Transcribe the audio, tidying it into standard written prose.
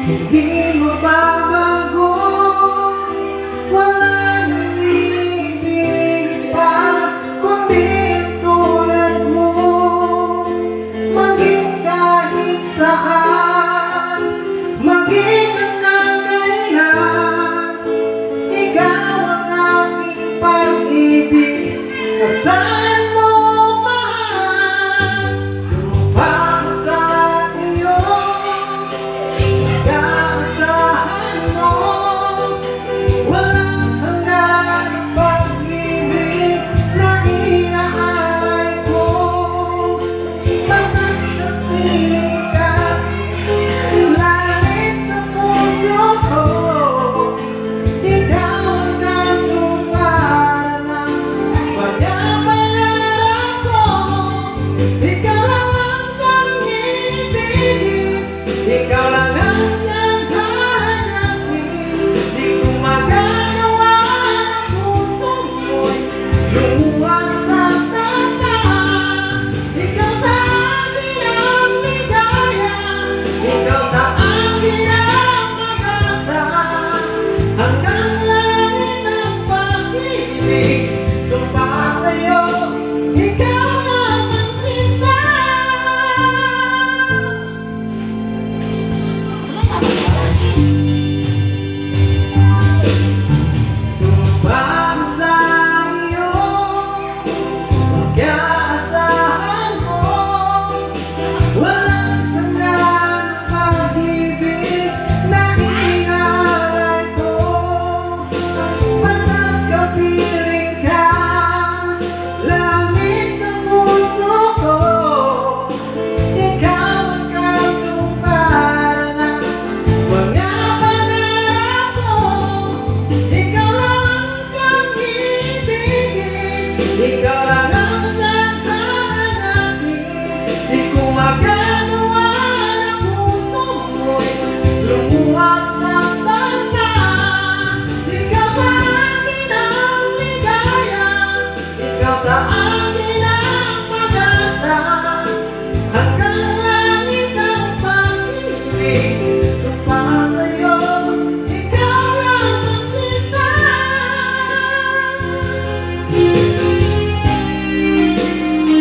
Hindi mo babago, wala nang iibig pa, kundi ang tulad mo. Maging kahit saan, maging hanggang kailan, ikaw ang aking pag-ibig, asahan mo mahal. Sumpa ko sa iyo, ikaw lang ang siyang hahanapin. Di ko magagawa ang puso mo'y lumuwag sa tata. Ikaw sa akin ang ligaya, ikaw sa akin ang pag-asa. Hanggang langit ang pag-ibig, sumpa sa'yo, ikaw lang ang sinta. Sumpa sa iyo, pag-aasahan mo, walang hanggan ang pag-ibig na hinahanap ko. Basta't kapiling ka, langit sa puso ko, ikaw ang katuparan ng mga pangarap ko. Ikaw lang ang siyang ibigin, ikaw lang